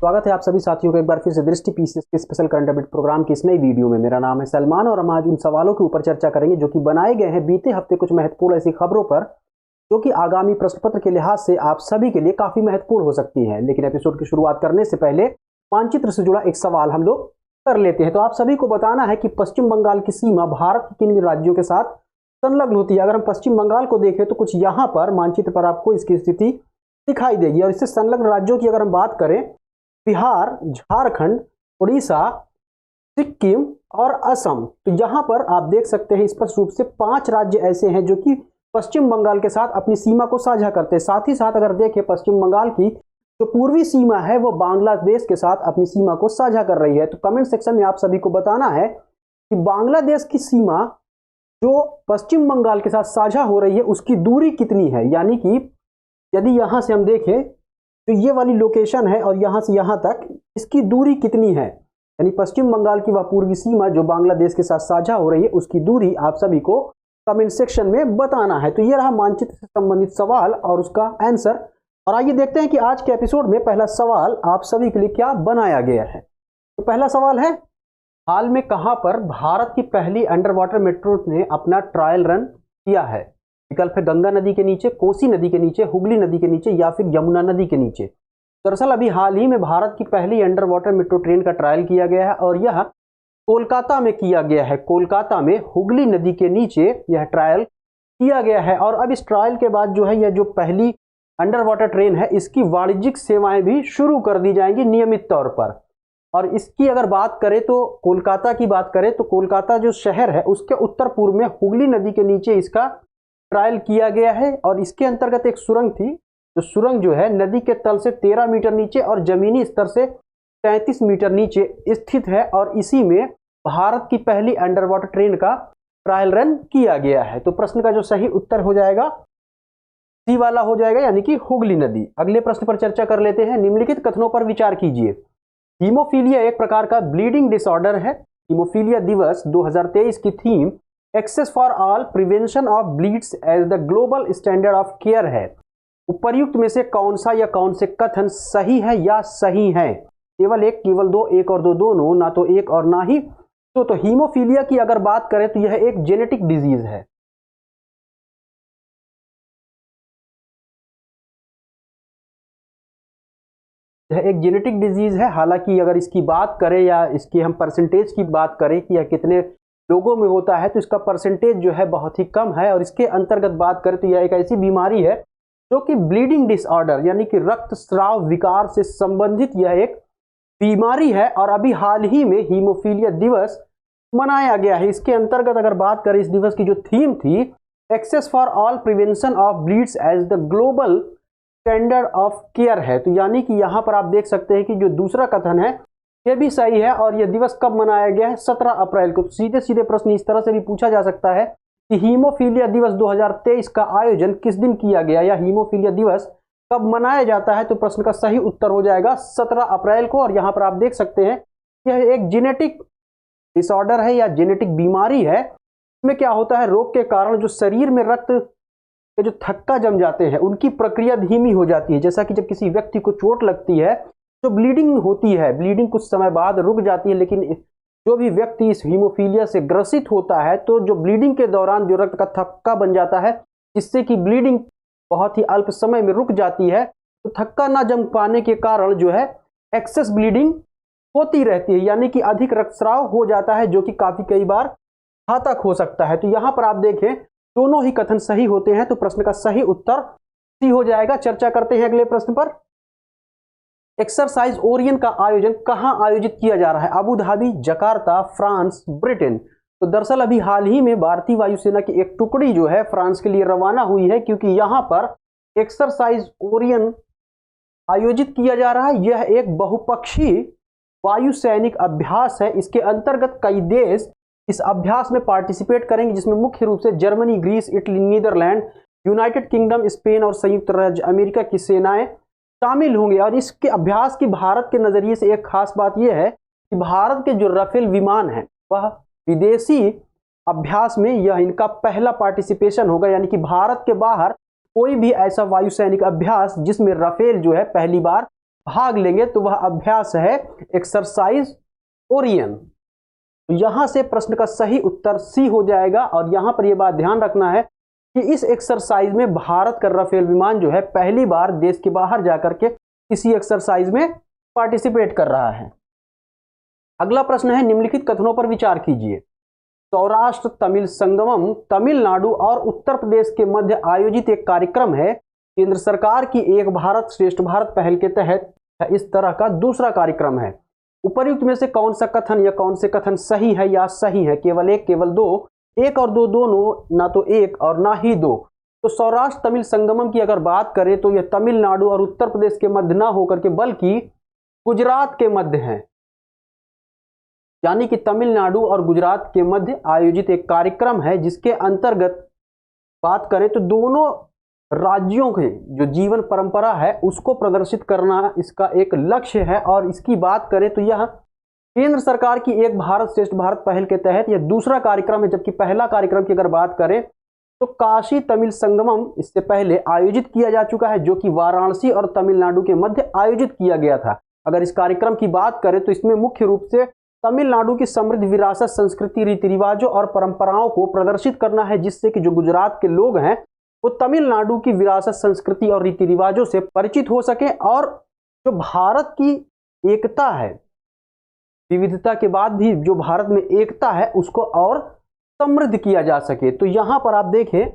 स्वागत है आप सभी साथियों का एक बार फिर से दृष्टि पीसीएस के स्पेशल करंट अपडेट प्रोग्राम की इस नई वीडियो में। मेरा नाम है सलमान और हम आज उन सवालों के ऊपर चर्चा करेंगे जो कि बनाए गए हैं बीते हफ्ते कुछ महत्वपूर्ण ऐसी खबरों पर जो कि आगामी प्रश्न पत्र के लिहाज से आप सभी के लिए काफी महत्वपूर्ण हो सकती है। लेकिन एपिसोड की शुरुआत करने से पहले मानचित्र से जुड़ा एक सवाल हम लोग कर लेते हैं। तो आप सभी को बताना है कि पश्चिम बंगाल की सीमा भारत के किन राज्यों के साथ संलग्न होती है। अगर हम पश्चिम बंगाल को देखें तो कुछ यहाँ पर मानचित्र पर आपको इसकी स्थिति दिखाई देगी। और इससे संलग्न राज्यों की अगर हम बात करें, बिहार, झारखंड, उड़ीसा, सिक्किम और असम, तो यहां पर आप देख सकते हैं स्पष्ट रूप से 5 राज्य ऐसे हैं जो कि पश्चिम बंगाल के साथ अपनी सीमा को साझा करते हैं। साथ ही साथ अगर देखें पश्चिम बंगाल की जो पूर्वी सीमा है वो बांग्लादेश के साथ अपनी सीमा को साझा कर रही है। तो कमेंट सेक्शन में आप सभी को बताना है कि बांग्लादेश की सीमा जो पश्चिम बंगाल के साथ साझा हो रही है उसकी दूरी कितनी है। यानी कि यदि यहां से हम देखें तो ये वाली लोकेशन है और यहां से यहां तक इसकी दूरी कितनी है, यानी पश्चिम बंगाल की वह पूर्वी सीमा जो बांग्लादेश के साथ साझा हो रही है उसकी दूरी आप सभी को कमेंट सेक्शन में बताना है। तो ये रहा मानचित्र से संबंधित सवाल और उसका आंसर। और आइए देखते हैं कि आज के एपिसोड में पहला सवाल आप सभी के लिए क्या बनाया गया है। तो पहला सवाल है, हाल में कहां पर भारत की पहली अंडर वाटर मेट्रो ने अपना ट्रायल रन किया है। विकल्प है गंगा नदी के नीचे, कोसी नदी के नीचे, हुगली नदी के नीचे या फिर यमुना नदी के नीचे। दरअसल अभी हाल ही में भारत की पहली अंडर वाटर मेट्रो ट्रेन का ट्रायल किया गया है और यह कोलकाता में किया गया है। कोलकाता में हुगली नदी के नीचे यह ट्रायल किया गया है। और अब इस ट्रायल के बाद जो है यह जो पहली अंडर वाटर ट्रेन है इसकी वाणिज्यिक सेवाएं भी शुरू कर दी जाएंगी नियमित तौर पर। और इसकी अगर बात करें तो कोलकाता की बात करें तो कोलकाता जो शहर है उसके उत्तर पूर्व में हुगली नदी के नीचे इसका ट्रायल किया गया है। और इसके अंतर्गत एक सुरंग थी, जो सुरंग जो है नदी के तल से 13 मीटर नीचे और जमीनी स्तर से 33 मीटर नीचे स्थित है। और इसी में भारत की पहली अंडर वाटर ट्रेन का ट्रायल रन किया गया है। तो प्रश्न का जो सही उत्तर हो जाएगा सी वाला हो जाएगा, यानी कि हुगली नदी। अगले प्रश्न पर चर्चा कर लेते हैं। निम्नलिखित कथनों पर विचार कीजिए। हीमोफीलिया एक प्रकार का ब्लीडिंग डिसऑर्डर है। हीमोफीलिया दिवस 2023 की theme access for all prevention of bleeds as the global standard of care है। उपर्युक्त में से कौन सा या कौन से कथन सही है या सही है। केवल एक, केवल दो, एक और दो दोनों, ना तो एक और ना ही तो हीमोफीलिया की अगर बात करें तो यह एक जेनेटिक डिजीज है। यह एक जेनेटिक डिजीज है। हालांकि अगर इसकी बात करें या इसकी हम परसेंटेज की बात करें कि यह कितने लोगों में होता है तो इसका परसेंटेज जो है बहुत ही कम है। और इसके अंतर्गत बात करें तो यह एक ऐसी बीमारी है जो कि ब्लीडिंग डिसऑर्डर यानी कि रक्तस्राव विकार से संबंधित यह एक बीमारी है। और अभी हाल ही में हीमोफीलिया दिवस मनाया गया है। इसके अंतर्गत अगर बात करें इस दिवस की जो थीम थी access for all prevention of bleeds as the global standard of care है। तो यानी कि यहां पर आप देख सकते हैं कि जो दूसरा कथन है यह भी सही है। और यह दिवस कब मनाया गया है? 17 अप्रैल को। सीधे सीधे प्रश्न इस तरह से भी पूछा जा सकता है कि हीमोफीलिया दिवस 2023 का आयोजन किस दिन किया गया या हीमोफीलिया दिवस कब मनाया जाता है। तो प्रश्न का सही उत्तर हो जाएगा 17 अप्रैल को। और यहां पर आप देख सकते हैं यह एक जेनेटिक डिसऑर्डर है या जेनेटिक बीमारी है। इसमें क्या होता है, रोग के कारण जो शरीर में रक्त के जो थक्का जम जाते हैं उनकी प्रक्रिया धीमी हो जाती है। जैसा कि जब किसी व्यक्ति को चोट लगती है तो ब्लीडिंग होती है, ब्लीडिंग कुछ समय बाद रुक जाती है। लेकिन जो भी व्यक्ति इस हीमोफीलिया से ग्रसित होता है तो जो ब्लीडिंग के दौरान जो रक्त का थक्का बन जाता है जिससे कि ब्लीडिंग बहुत ही अल्प समय में रुक जाती है, तो थक्का ना जम पाने के कारण जो है एक्सेस ब्लीडिंग होती रहती है, यानी कि अधिक रक्तस्राव हो जाता है जो कि काफी कई बार घातक हो सकता है। तो यहां पर आप देखें दोनों ही कथन सही होते हैं। तो प्रश्न का सही उत्तर सी हो जाएगा। चर्चा करते हैं अगले प्रश्न पर। एक्सरसाइज ओरियन का आयोजन कहां आयोजित किया जा रहा है? Abu Dhabi, Jakarta, France, Britain. तो दरअसल अभी हाल ही में भारतीय वायुसेना की एक टुकड़ी जो है फ्रांस के लिए रवाना हुई है, क्योंकि यहां पर एक्सरसाइज ओरियन आयोजित किया जा रहा है। यह एक बहुपक्षीय वायु सैनिक अभ्यास है। इसके अंतर्गत कई देश इस अभ्यास में पार्टिसिपेट करेंगे, जिसमें मुख्य रूप से Germany, Greece, Italy, Netherlands, United Kingdom, Spain और संयुक्त राज्य अमेरिका की सेनाएं शामिल होंगे। और इसके अभ्यास की भारत के नजरिए से एक खास बात यह है कि भारत के जो राफेल विमान है वह विदेशी अभ्यास में यह इनका पहला पार्टिसिपेशन होगा। यानी कि भारत के बाहर कोई भी ऐसा वायु सैनिक अभ्यास जिसमें राफेल जो है पहली बार भाग लेंगे तो वह अभ्यास है एक्सरसाइज ओरियन। तो यहां से प्रश्न का सही उत्तर सी हो जाएगा। और यहां पर यह बात ध्यान रखना है कि इस एक्सरसाइज में भारत का राफेल विमान जो है पहली बार देश के बाहर जाकर के किसी एक्सरसाइज में पार्टिसिपेट कर रहा है। अगला प्रश्न है, निम्नलिखित कथनों पर विचार कीजिए। सौराष्ट्र तमिल संगमम तमिलनाडु और उत्तर प्रदेश के मध्य आयोजित एक कार्यक्रम है। केंद्र सरकार की एक भारत श्रेष्ठ भारत पहल के तहत इस तरह का दूसरा कार्यक्रम है। उपर्युक्त में से कौन सा कथन या कौन से कथन सही है या सही है? केवल एक, केवल दो, एक और दो दोनों, ना तो एक और ना ही दो। तो सौराष्ट्र तमिल संगमम की अगर बात करें तो यह तमिलनाडु और उत्तर प्रदेश के मध्य ना होकर के बल्कि गुजरात के मध्य है। यानी कि तमिलनाडु और गुजरात के मध्य आयोजित एक कार्यक्रम है जिसके अंतर्गत बात करें तो दोनों राज्यों के जो जीवन परंपरा है उसको प्रदर्शित करना इसका एक लक्ष्य है। और इसकी बात करें तो यह केंद्र सरकार की एक भारत श्रेष्ठ भारत पहल के तहत यह दूसरा कार्यक्रम है। जबकि पहला कार्यक्रम की अगर बात करें तो काशी तमिल संगमम इससे पहले आयोजित किया जा चुका है, जो कि वाराणसी और तमिलनाडु के मध्य आयोजित किया गया था। अगर इस कार्यक्रम की बात करें तो इसमें मुख्य रूप से तमिलनाडु की समृद्ध विरासत, संस्कृति, रीति रिवाजों और परंपराओं को प्रदर्शित करना है, जिससे कि जो गुजरात के लोग हैं वो तमिलनाडु की विरासत, संस्कृति और रीति रिवाजों से परिचित हो सके और जो भारत की एकता है, विविधता के बाद भी जो भारत में एकता है उसको और समृद्ध किया जा सके। तो यहां पर आप देखें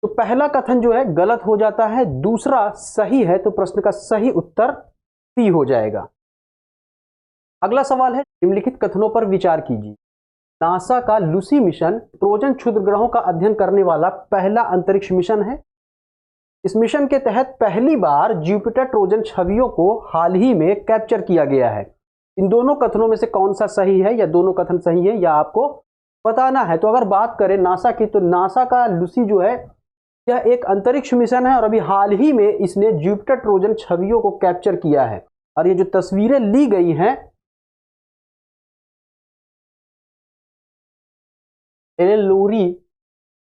तो पहला कथन जो है गलत हो जाता है, दूसरा सही है। तो प्रश्न का सही उत्तर सी हो जाएगा। अगला सवाल है, निम्नलिखित कथनों पर विचार कीजिए। नासा का लूसी मिशन ट्रोजन क्षुद्र ग्रहों का अध्ययन करने वाला पहला अंतरिक्ष मिशन है। इस मिशन के तहत पहली बार जुपिटर ट्रोजन छवियों को हाल ही में कैप्चर किया गया है। इन दोनों कथनों में से कौन सा सही है या दोनों कथन सही है या आपको बताना है। तो अगर बात करें नासा की तो नासा का लूसी जो है यह एक अंतरिक्ष मिशन है और अभी हाल ही में इसने जुपिटर ट्रोजन छवियों को कैप्चर किया है। और ये जो तस्वीरें ली गई हैं एलोरी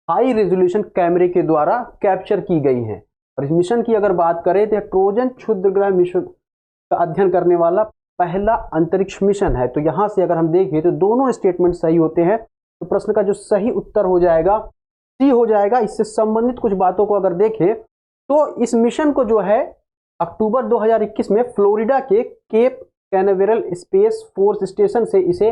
हाई रेजोल्यूशन कैमरे के द्वारा कैप्चर की गई हैं। और इस मिशन की अगर बात करें तो ट्रोजन क्षुद्र ग्रह मिशन का अध्ययन करने वाला पहला अंतरिक्ष मिशन है। तो यहां से अगर हम देखें तो दोनों स्टेटमेंट सही होते हैं। तो प्रश्न का जो सही उत्तर हो जाएगा सी हो जाएगा। इससे संबंधित कुछ बातों को अगर देखें तो इस मिशन को जो है अक्टूबर 2021 में फ्लोरिडा के Cape Canaveral space force station से इसे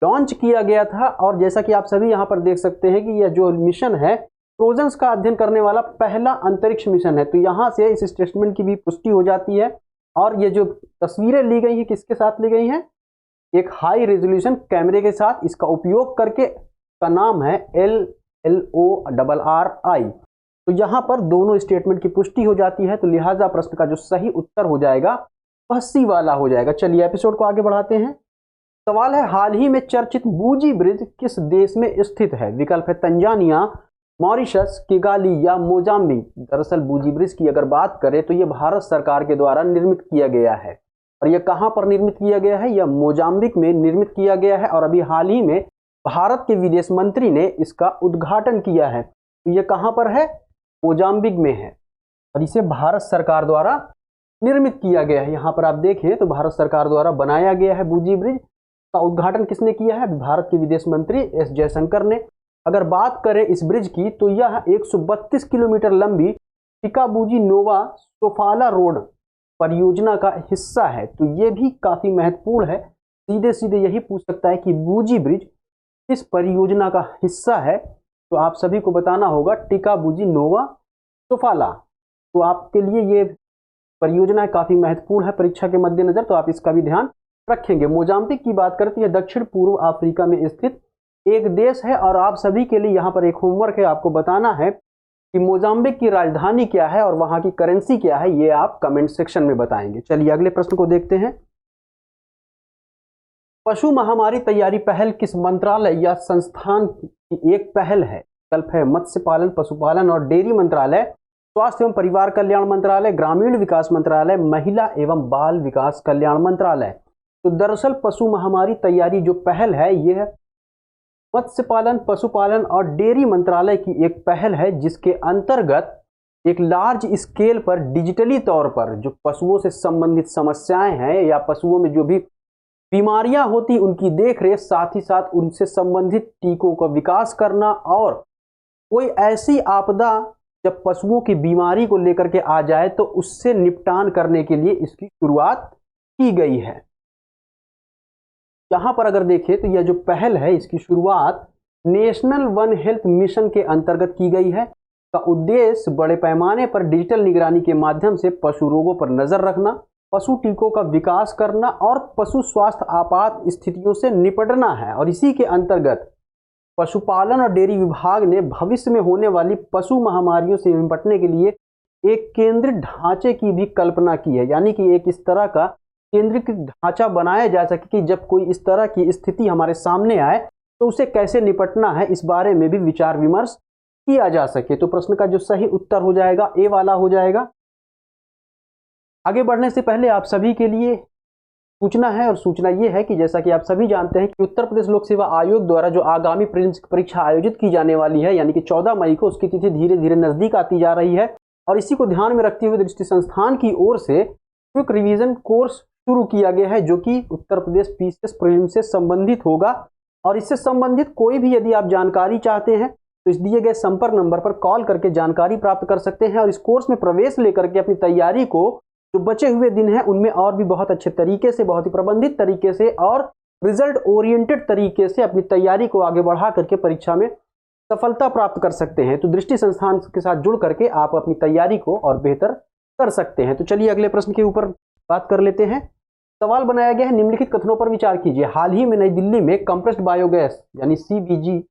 लॉन्च किया गया था। और जैसा कि आप सभी यहां पर देख सकते हैं कि यह जो मिशन है ट्रोजन्स का अध्ययन करने वाला पहला अंतरिक्ष मिशन है। तो यहां से इस स्टेटमेंट की भी पुष्टि हो जाती है। और ये जो तस्वीरें ली गई हैं किसके साथ ली गई हैं? एक हाई रेजोल्यूशन कैमरे के साथ। इसका उपयोग करके का नाम है LLORRI। तो यहां पर दोनों स्टेटमेंट की पुष्टि हो जाती है। तो लिहाजा प्रश्न का जो सही उत्तर हो जाएगा वह सी वाला हो जाएगा। चलिए एपिसोड को आगे बढ़ाते हैं। सवाल है, हाल ही में चर्चित बूजी ब्रिज किस देश में स्थित है? विकल्प है तंजानिया, मॉरिशस, किगाली या मोजाम्बिक। दरअसल बूजी ब्रिज की अगर बात करें तो यह भारत सरकार के द्वारा निर्मित किया गया है। और यह कहां पर निर्मित किया गया है? यह मोजाम्बिक में निर्मित किया गया है। और अभी हाल ही में भारत के विदेश मंत्री ने इसका उद्घाटन किया है। तो यह कहां पर है? मोजाम्बिक में है। और इसे भारत सरकार द्वारा निर्मित किया गया है। यहाँ पर आप देखें तो भारत सरकार द्वारा बनाया गया है। बूजी ब्रिज का उद्घाटन किसने किया है? भारत के विदेश मंत्री एस जयशंकर ने। अगर बात करें इस ब्रिज की तो यह 132 किलोमीटर लंबी टिकाबूजी नोवा सोफाला रोड परियोजना का हिस्सा है। तो ये भी काफी महत्वपूर्ण है। सीधे सीधे यही पूछ सकता है कि बूजी ब्रिज किस परियोजना का हिस्सा है। तो आप सभी को बताना होगा टिकाबूजी नोवा सोफाला। तो आपके लिए ये परियोजना काफी महत्वपूर्ण है परीक्षा के मद्देनजर, तो आप इसका भी ध्यान रखेंगे। मोजाम्बिक की बात करते हैं, दक्षिण पूर्व अफ्रीका में स्थित एक देश है। और आप सभी के लिए यहाँ पर एक होमवर्क है, आपको बताना है कि मोजाम्बिक की राजधानी क्या है और वहां की करेंसी क्या है। ये आप कमेंट सेक्शन में बताएंगे। चलिए अगले प्रश्न को देखते हैं। पशु महामारी तैयारी पहल किस मंत्रालय या संस्थान की एक पहल है? विकल्प है मत्स्य पालन, पशुपालन और डेयरी मंत्रालय, स्वास्थ्य एवं परिवार कल्याण मंत्रालय, ग्रामीण विकास मंत्रालय, महिला एवं बाल विकास कल्याण मंत्रालय। तो दरअसल पशु महामारी तैयारी जो पहल है यह मत्स्य पालन, पशुपालन और डेयरी मंत्रालय की एक पहल है, जिसके अंतर्गत एक लार्ज स्केल पर डिजिटली तौर पर जो पशुओं से संबंधित समस्याएं हैं या पशुओं में जो भी बीमारियां होती उनकी देखरेख, साथ ही साथ उनसे संबंधित टीकों का विकास करना, और कोई ऐसी आपदा जब पशुओं की बीमारी को लेकर के आ जाए तो उससे निपटान करने के लिए इसकी शुरुआत की गई है। यहां पर अगर देखें तो यह जो पहल है इसकी शुरुआत नेशनल वन हेल्थ मिशन के अंतर्गत की गई है। का उद्देश्य बड़े पैमाने पर डिजिटल निगरानी के माध्यम से पशु रोगों पर नजर रखना, पशु टीकों का विकास करना और पशु स्वास्थ्य आपात स्थितियों से निपटना है। और इसी के अंतर्गत पशुपालन और डेयरी विभाग ने भविष्य में होने वाली पशु महामारियों से निपटने के लिए एक केंद्रित ढांचे की भी कल्पना की है, यानी कि एक इस तरह का केंद्रीय ढांचा बनाया जा सके कि जब कोई इस तरह की स्थिति हमारे सामने आए तो उसे कैसे निपटना है, इस बारे में भी विचार विमर्श किया जा सके। तो प्रश्न का जो सही उत्तर हो जाएगा ए वाला हो जाएगा। आगे बढ़ने से पहले आप सभी के लिए सूचना है, और सूचना ये है कि जैसा कि आप सभी जानते हैं कि उत्तर प्रदेश लोक सेवा आयोग द्वारा जो आगामी प्रीलिम्स परीक्षा आयोजित की जाने वाली है, यानी कि 14 मई को, उसकी तिथि धीरे धीरे नजदीक आती जा रही है। और इसी को ध्यान में रखते हुए दृष्टि संस्थान की ओर से क्विक रिवीजन कोर्स शुरू किया गया है, जो कि उत्तर प्रदेश पीसीएस प्रीलिम्स से संबंधित होगा। और इससे संबंधित कोई भी यदि आप जानकारी चाहते हैं तो इस दिए गए संपर्क नंबर पर कॉल करके जानकारी प्राप्त कर सकते हैं, और इस कोर्स में प्रवेश लेकर के अपनी तैयारी को जो बचे हुए दिन हैं उनमें और भी बहुत अच्छे तरीके से, बहुत ही प्रबंधित तरीके से और रिजल्ट ओरिएंटेड तरीके से अपनी तैयारी को आगे बढ़ा करके परीक्षा में सफलता प्राप्त कर सकते हैं। तो दृष्टि संस्थान के साथ जुड़ करके आप अपनी तैयारी को और बेहतर कर सकते हैं। तो चलिए अगले प्रश्न के ऊपर बात कर लेते हैं। सवाल बनाया गया है, निम्नलिखित कथनों पर विचार कीजिए। हाल ही में नई दिल्ली में कंप्रेस्ड बायोगैस यानी सीबीजी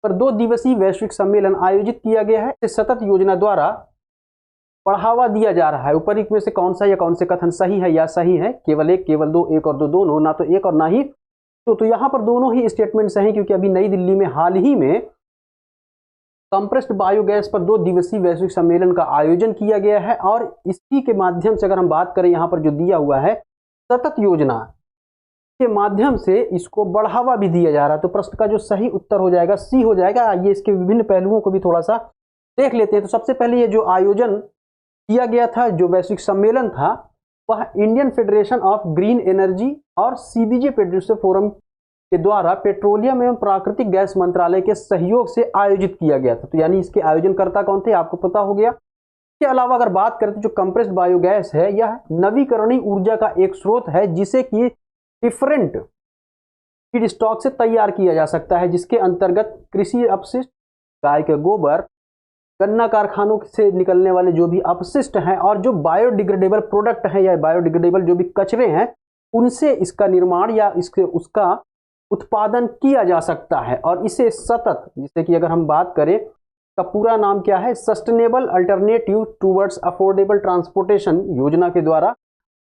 पर 2 दिवसीय वैश्विक सम्मेलन आयोजित किया गया है। इस सतत योजना द्वारा बढ़ावा दिया जा रहा है। ऊपरी में से कौन सा या कौन से कथन सही है या सही है? केवल एक, केवल दो, एक और दो, दोनों, ना तो एक और ना ही तो यहाँ पर दोनों ही स्टेटमेंट सही, क्योंकि अभी नई दिल्ली में हाल ही में कंप्रेस्ड बायोगैस पर 2 दिवसीय वैश्विक सम्मेलन का आयोजन किया गया है। और इसी के माध्यम से अगर हम बात करें, यहाँ पर जो दिया हुआ है सतत योजना के माध्यम से इसको बढ़ावा भी दिया जा रहा है। तो प्रश्न का जो सही उत्तर हो जाएगा सी हो जाएगा। आइए इसके विभिन्न पहलुओं को भी थोड़ा सा देख लेते हैं। तो सबसे पहले ये जो आयोजन किया गया था, जो वैश्विक सम्मेलन था, वह Indian federation of green energy और सीबीजी प्रोड्यूसर फोरम के द्वारा पेट्रोलियम एवं प्राकृतिक गैस मंत्रालय के सहयोग से आयोजित किया गया था। तो यानी इसके आयोजनकर्ता कौन थे, आपको पता हो गया। इसके अलावा अगर बात करें तो जो कंप्रेस्ड बायोगैस है, यह नवीकरणीय ऊर्जा का एक स्रोत है जिसे कि डिफरेंट फीड स्टॉक से तैयार किया जा सकता है, जिसके अंतर्गत कृषि अपशिष्ट, गाय के गोबर, गन्ना कारखानों से निकलने वाले जो भी अपशिष्ट हैं और जो बायोडिग्रेडेबल प्रोडक्ट हैं या बायोडिग्रेडेबल जो भी कचरे हैं, उनसे इसका निर्माण या उसका उत्पादन किया जा सकता है। और इसे सतत, जैसे कि अगर हम बात करें, का पूरा नाम क्या है, sustainable alternative towards affordable transportation योजना के द्वारा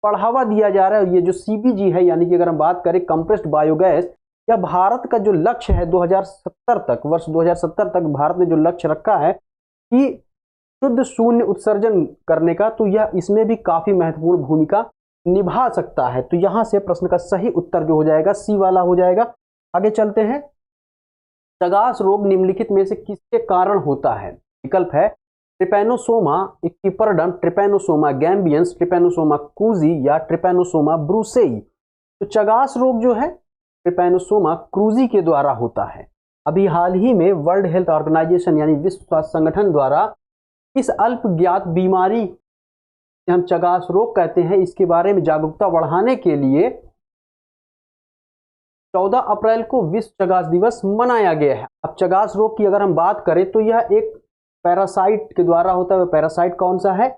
बढ़ावा दिया जा रहा है। ये जो सीबीजी है, यानी कि अगर हम बात करें कंप्रेस्ड बायोगैस, या भारत का जो लक्ष्य है 2070 तक, वर्ष 2070 तक भारत ने जो लक्ष्य रखा है कि शुद्ध शून्य उत्सर्जन करने का, तो यह इसमें भी काफी महत्वपूर्ण भूमिका निभा सकता है। तो यहां से प्रश्न का सही उत्तर जो हो जाएगा सी वाला हो जाएगा। आगे चलते हैं। चगास रोग निम्नलिखित में से किसके कारण होता है? विकल्प है Trypanosoma equiperdum, Trypanosoma gambiense, Trypanosoma cruzi या ट्रिपैनोसोमा ब्रूसेई। तो चगास रोग जो है ट्रिपैनोसोमा क्रूजी के द्वारा होता है। अभी हाल ही में वर्ल्ड हेल्थ ऑर्गेनाइजेशन यानी विश्व स्वास्थ्य संगठन द्वारा इस अल्प ज्ञात बीमारी हम चगास रोग कहते हैं, इसके बारे में जागरूकता बढ़ाने के लिए 14 अप्रैल को विश्व चगास दिवस मनाया गया है। अब चगास रोग की अगर हम बात करें तो यह एक पैरासाइट के द्वारा होता है। पैरासाइट कौन सा है?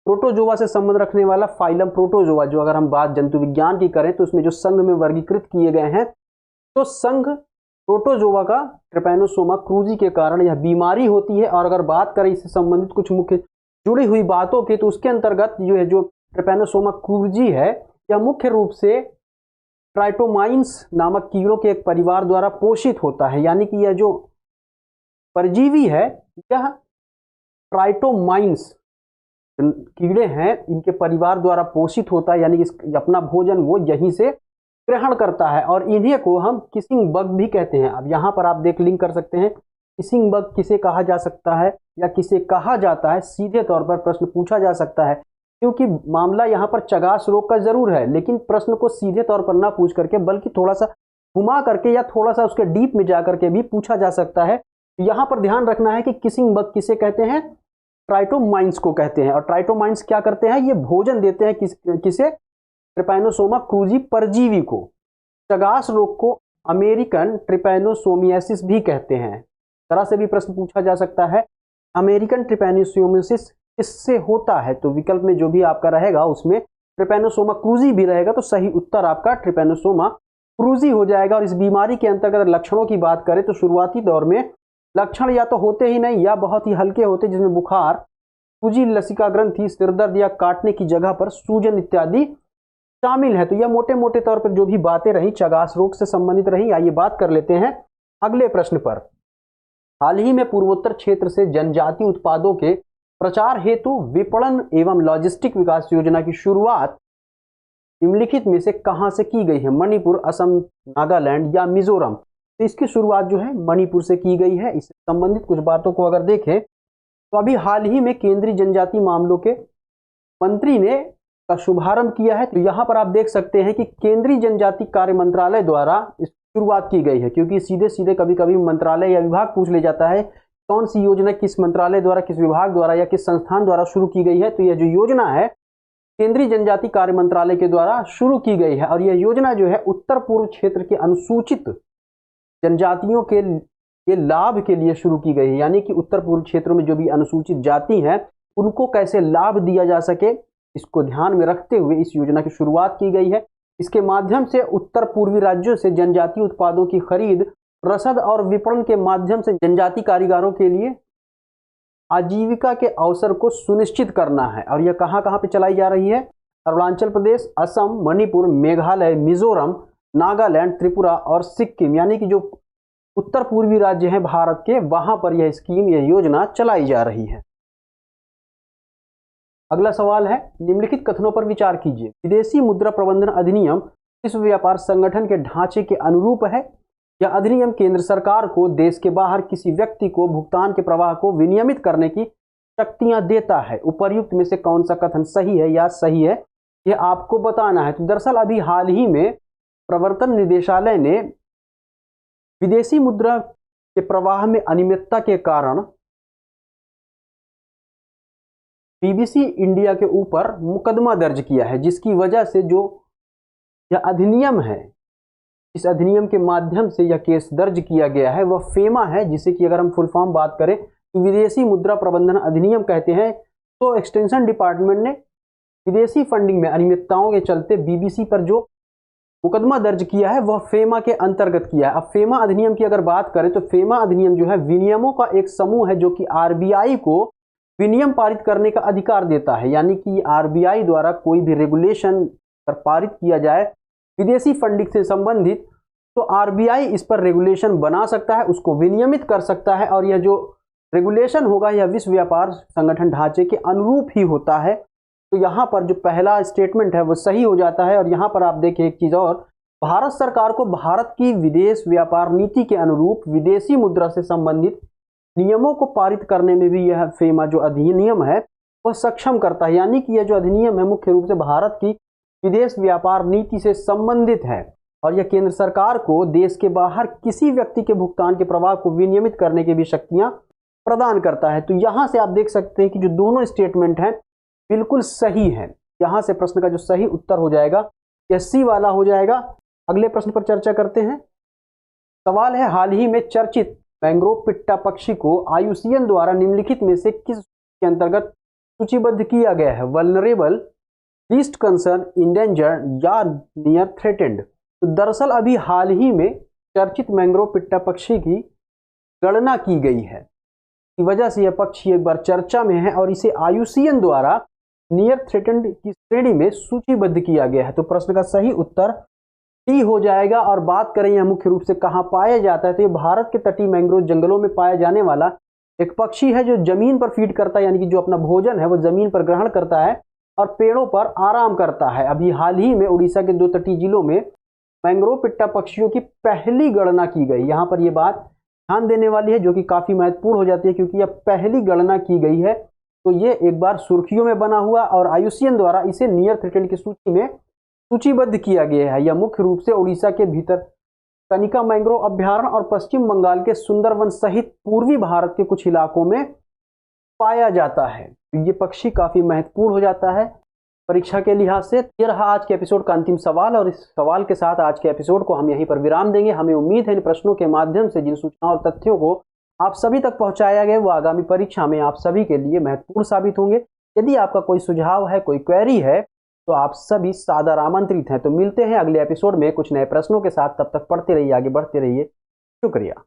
प्रोटोजोआ से संबंध रखने वाला फाइलम प्रोटोजोआ। जो अगर हम बात जंतु विज्ञान की करें तो उसमें जो संघ में वर्गीकृत किए गए हैं, तो संघ प्रोटोजोआ का ट्रिपैनोसोमा क्रूजी के कारण यह बीमारी होती है। और अगर बात करें इससे संबंधित कुछ मुख्य जुड़ी हुई बातों की, तो उसके अंतर्गत जो है जो ट्रिपैनोसोमा क्रूजी है, यह मुख्य रूप से ट्राइटोमाइन्स नामक कीड़ों के एक परिवार द्वारा पोषित होता है। यानी कि यह जो परजीवी है, यह ट्राइटोमाइन्स कीड़े हैं, इनके परिवार द्वारा पोषित होता है। यानी कि अपना भोजन वो यहीं से ग्रहण करता है, और इन्हीं को हम किसिंग बग भी कहते हैं। अब यहाँ पर आप देख लिंक कर सकते हैं किसिंग बग किसे कहा जा सकता है या किसे कहा जाता है, सीधे तौर पर प्रश्न पूछा जा सकता है। क्योंकि मामला यहाँ पर चगास रोग का जरूर है, लेकिन प्रश्न को सीधे तौर पर ना पूछ करके बल्कि थोड़ा सा घुमा करके या थोड़ा सा उसके डीप में जा करके भी पूछा जा सकता है। यहाँ पर ध्यान रखना है कि किसिंग बग किसे कहते हैं, ट्राइटोमाइन्स को कहते हैं। और ट्राइटोमाइन्स क्या करते हैं, ये भोजन देते हैं किसे, ट्रिपैनोसोमा क्रूजी परजीवी को। चगास रोग को अमेरिकन ट्रिपैनोसोमियासिस भी कहते हैं। तरह से भी प्रश्न पूछा जा सकता है, अमेरिकन ट्रिपैनोसोमियासिस किससे होता है, तो विकल्प में जो भी आपका रहेगा उसमें ट्रिपैनोसोमा क्रूजी भी रहेगा, तो सही उत्तर आपका ट्रिपैनोसोमा क्रूजी हो जाएगा। और इस बीमारी के अंतर्गत लक्षणों की बात करें तो शुरुआती दौर में लक्षण या तो होते ही नहीं या बहुत ही हल्के होते, जिसमें बुखार, सूजी, लसिका ग्रंथि, सिरदर्द या काटने की जगह पर सूजन इत्यादि शामिल है। तो यह मोटे मोटे तौर पर जो भी बातें रही चगास रोग से संबंधित रही। आइए बात कर लेते हैं अगले प्रश्न पर। हाल ही में पूर्वोत्तर क्षेत्र से जनजातीय उत्पादों के प्रचार हेतु विपणन एवं लॉजिस्टिक विकास योजना की शुरुआत निम्नलिखित में से कहां से की गई है, मणिपुर, असम, नागालैंड या मिजोरम। तो इसकी शुरुआत जो है मणिपुर से की गई है। इससे संबंधित कुछ बातों को अगर देखें तो अभी हाल ही में केंद्रीय जनजातीय मामलों के मंत्री ने का शुभारंभ किया है। तो यहाँ पर आप देख सकते हैं कि केंद्रीय जनजातीय कार्य मंत्रालय द्वारा इस शुरुआत की गई है, क्योंकि सीधे सीधे कभी कभी मंत्रालय या विभाग पूछ ले जाता है कौन सी योजना किस मंत्रालय द्वारा, किस विभाग द्वारा या किस संस्थान द्वारा शुरू की गई है। तो यह जो योजना है केंद्रीय जनजातीय कार्य मंत्रालय के द्वारा शुरू की गई है। और यह योजना जो है उत्तर पूर्व क्षेत्र के अनुसूचित जनजातियों के लाभ के लिए शुरू की गई है। यानी कि उत्तर पूर्व क्षेत्रों में जो भी अनुसूचित जाति हैं उनको कैसे लाभ दिया जा सके, इसको ध्यान में रखते हुए इस योजना की शुरुआत की गई है। इसके माध्यम से उत्तर पूर्वी राज्यों से जनजातीय उत्पादों की खरीद, रसद और विपणन के माध्यम से जनजातीय कारीगरों के लिए आजीविका के अवसर को सुनिश्चित करना है। और यह कहां कहां पे चलाई जा रही है, अरुणाचल प्रदेश, असम, मणिपुर, मेघालय, मिजोरम, नागालैंड, त्रिपुरा और सिक्किम, यानी कि जो उत्तर पूर्वी राज्य हैं भारत के, वहां पर यह स्कीम, यह योजना चलाई जा रही है। अगला सवाल है, निम्नलिखित कथनों पर विचार कीजिए। विदेशी मुद्रा प्रबंधन अधिनियम विश्व व्यापार संगठन के ढांचे के अनुरूप है। यह अधिनियम केंद्र सरकार को देश के बाहर किसी व्यक्ति को भुगतान के प्रवाह को विनियमित करने की शक्तियां देता है। उपर्युक्त में से कौन सा कथन सही है या सही है, यह आपको बताना है। तो दरअसल अभी हाल ही में प्रवर्तन निदेशालय ने विदेशी मुद्रा के प्रवाह में अनियमितता के कारण बीबीसी इंडिया के ऊपर मुकदमा दर्ज किया है, जिसकी वजह से जो यह अधिनियम है, इस अधिनियम के माध्यम से यह केस दर्ज किया गया है, वह फेमा है, जिसे कि अगर हम फुल फॉर्म बात करें तो विदेशी मुद्रा प्रबंधन अधिनियम कहते हैं। तो एक्सटेंशन डिपार्टमेंट ने विदेशी फंडिंग में अनियमितताओं के चलते बीबीसी पर जो मुकदमा दर्ज किया है वह फेमा के अंतर्गत किया है। अब फेमा अधिनियम की अगर बात करें तो फेमा अधिनियम जो है विनियमों का एक समूह है, जो कि आरबीआई को विनियम पारित करने का अधिकार देता है। यानी कि आरबीआई द्वारा कोई भी रेगुलेशन पारित किया जाए विदेशी फंडिंग से संबंधित, तो आरबीआई इस पर रेगुलेशन बना सकता है, उसको विनियमित कर सकता है। और यह जो रेगुलेशन होगा यह विश्व व्यापार संगठन ढांचे के अनुरूप ही होता है। तो यहाँ पर जो पहला स्टेटमेंट है वो सही हो जाता है। और यहाँ पर आप देखिए एक चीज और, भारत सरकार को भारत की विदेश व्यापार नीति के अनुरूप विदेशी मुद्रा से संबंधित नियमों को पारित करने में भी यह फेमा जो अधिनियम है वह सक्षम करता है। यानी कि यह जो अधिनियम है मुख्य रूप से भारत की विदेश व्यापार नीति से संबंधित है और यह केंद्र सरकार को देश के बाहर किसी व्यक्ति के भुगतान के प्रवाह को विनियमित करने की भी शक्तियां प्रदान करता है। तो यहां से आप देख सकते हैं कि जो दोनों स्टेटमेंट हैं बिल्कुल सही है। यहां से प्रश्न का जो सही उत्तर हो जाएगा यह सी वाला हो जाएगा। अगले प्रश्न पर चर्चा करते हैं। सवाल है, हाल ही में चर्चित मैंग्रोव पिट्टा पक्षी को IUCN द्वारा निम्नलिखित में से किस के अंतर्गत सूचीबद्ध किया गया है, वल्नरेबल, लीस्ट कंसर्न, इंडेंजर्ड या नियर थ्रेटेंड। तो दरअसल अभी हाल ही में चर्चित मैंग्रोव पिट्टा पक्षी की गणना की गई है, की वजह से यह पक्षी एक बार चर्चा में है और इसे IUCN द्वारा नियर थ्रेटेंड की श्रेणी में सूचीबद्ध किया गया है। तो प्रश्न का सही उत्तर डी हो जाएगा। और बात करें यह मुख्य रूप से कहाँ पाया जाता है, तो ये भारत के तटीय मैंग्रोव जंगलों में पाया जाने वाला एक पक्षी है जो जमीन पर फीड करता है, यानी कि जो अपना भोजन है वो जमीन पर ग्रहण करता है और पेड़ों पर आराम करता है। अभी हाल ही में उड़ीसा के 2 तटीय जिलों में मैंग्रोव पिट्टा पक्षियों की पहली गणना की गई। यहाँ पर यह बात ध्यान देने वाली है, जो कि काफ़ी महत्वपूर्ण हो जाती है क्योंकि यह पहली गणना की गई है। तो ये एक बार सुर्खियों में बना हुआ और IUCN द्वारा इसे नियर थ्रेटेंड की सूची में सूचीबद्ध किया गया है। यह मुख्य रूप से उड़ीसा के भीतर कनिका मैंग्रोव अभ्यारण्य और पश्चिम बंगाल के सुंदरवन सहित पूर्वी भारत के कुछ इलाकों में पाया जाता है। ये पक्षी काफी महत्वपूर्ण हो जाता है परीक्षा के लिहाज से। ये रहा आज के एपिसोड का अंतिम सवाल, और इस सवाल के साथ आज के एपिसोड को हम यहीं पर विराम देंगे। हमें उम्मीद है इन प्रश्नों के माध्यम से जिन सूचनाओं और तथ्यों को आप सभी तक पहुंचाया गया वो आगामी परीक्षा में आप सभी के लिए महत्वपूर्ण साबित होंगे। यदि आपका कोई सुझाव है, कोई क्वेरी है, तो आप सभी सादर आमंत्रित हैं। तो मिलते हैं अगले एपिसोड में कुछ नए प्रश्नों के साथ। तब तक पढ़ते रहिए, आगे बढ़ते रहिए। शुक्रिया।